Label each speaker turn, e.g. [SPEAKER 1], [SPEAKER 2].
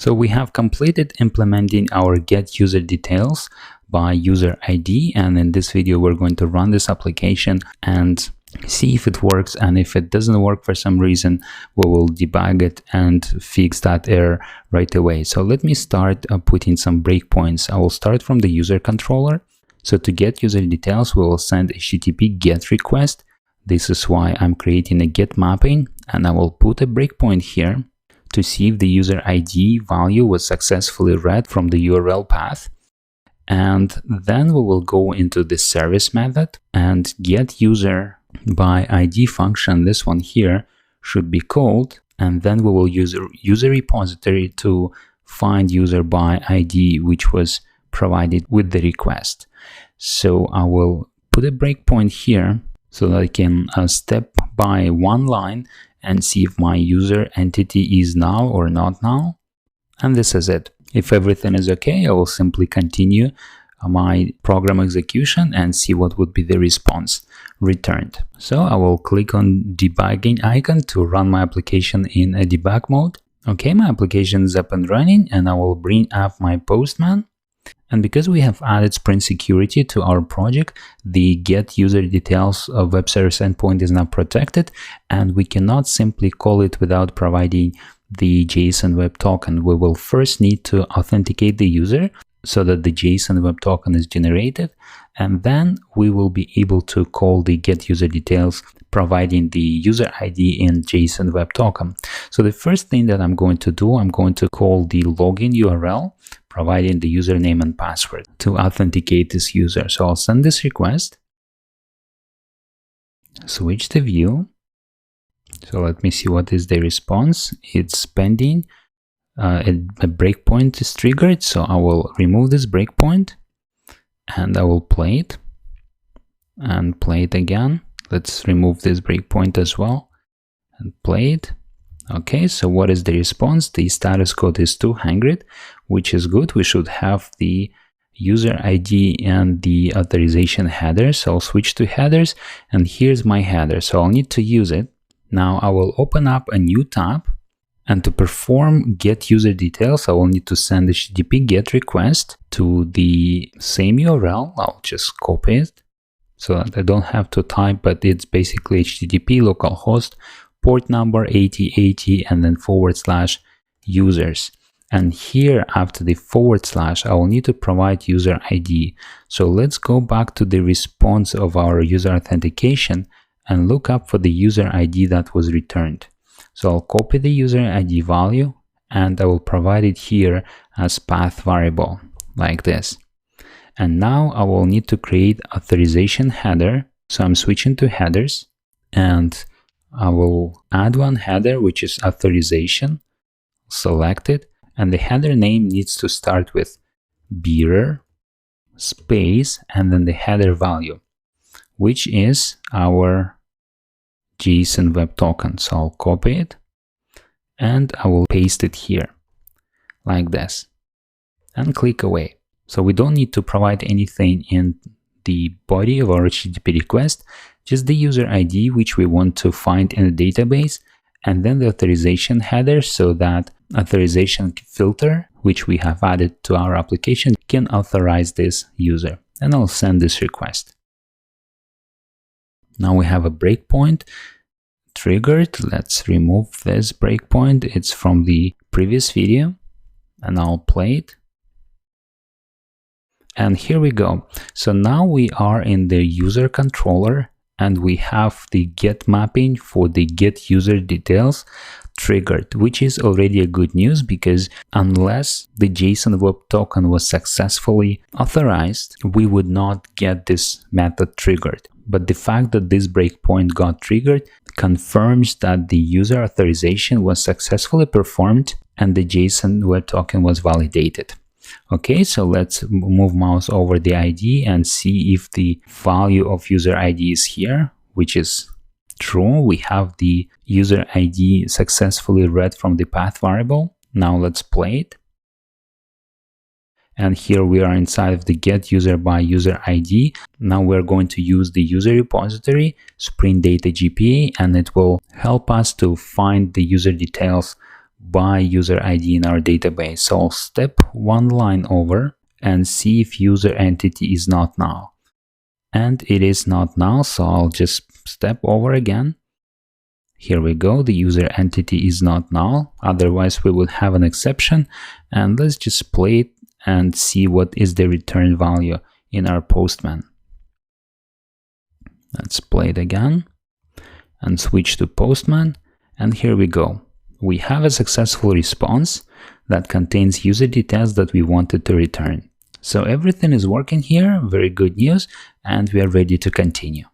[SPEAKER 1] So we have completed implementing our get user details by user ID, and in this video we're going to run this application and see if it works, and if it doesn't work for some reason, we will debug it and fix that error right away. So let me start putting some breakpoints. I will start from the user controller. So to get user details, we will send HTTP GET request. This is why I'm creating a GET mapping, and I will put a breakpoint here to see if the user ID value was successfully read from the URL path. And then we will go into the service method and get user by ID function. This one here should be called, and then we will use a user repository to find user by ID, which was provided with the request. So I will put a breakpoint here so that I can step by one line and see if my user entity is null or not null. And this is it. If everything is okay, I will simply continue my program execution and see what would be the response returned. So I will click on debugging icon to run my application in a debug mode. Okay, my application is up and running, and I will bring up my Postman. And because we have added Spring Security to our project, the get user details of web service endpoint is now protected, and we cannot simply call it without providing the JSON Web Token. We will first need to authenticate the user so that the JSON Web Token is generated, and then we will be able to call the get user details providing the user ID in JSON Web Token. So the first thing that I'm going to do, I'm going to call the login URL providing the username and password to authenticate this user. So I'll send this request, switch the view. So let me see what is the response. It's pending. A breakpoint is triggered, so I will remove this breakpoint and I will play it and play it again. Let's remove this breakpoint as well and play it. Okay, so what is the response? The status code is 200, which is good. We should have the user ID and the authorization header. So I'll switch to headers, and here's my header. So I'll need to use it. Now I will open up a new tab, and to perform get user details, I will need to send HTTP GET request to the same URL. I'll just copy it so that I don't have to type, but it's basically HTTP localhost port number 8080 and then / users. And here after the / I will need to provide user ID. So let's go back to the response of our user authentication and look up for the user ID that was returned. So I'll copy the user ID value and I will provide it here as path variable like this. And now I will need to create authorization header. So I'm switching to headers, and I will add one header, which is authorization, select it, and the header name needs to start with bearer, space, and then the header value, which is our JSON Web Token. So I'll copy it and I will paste it here like this and click away. So we don't need to provide anything in the body of our HTTP request, just the user ID which we want to find in the database, and then the authorization header so that authorization filter which we have added to our application can authorize this user. And I'll send this request. Now we have a breakpoint triggered. Let's remove this breakpoint. It's from the previous video, and I'll play it. And here we go. So now we are in the user controller, and we have the get mapping for the get user details triggered, which is already a good news, because unless the JSON Web Token was successfully authorized, we would not get this method triggered. But the fact that this breakpoint got triggered confirms that the user authorization was successfully performed and the JSON Web Token was validated. Okay, so let's move mouse over the ID and see if the value of user ID is here, which is true. We have the user ID successfully read from the path variable. Now let's play it. And here we are inside of the get user by user ID. Now we're going to use the user repository, Spring Data GPA, and it will help us to find the user details by user ID in our database. So I'll step one line over and see if user entity is not null. And it is not null, so I'll just step over again. Here we go, the user entity is not null, otherwise we would have an exception. And let's just play it and see what is the return value in our Postman. Let's play it again and switch to Postman, and here we go. We have a successful response that contains user details that we wanted to return. So everything is working here, very good news, and we are ready to continue.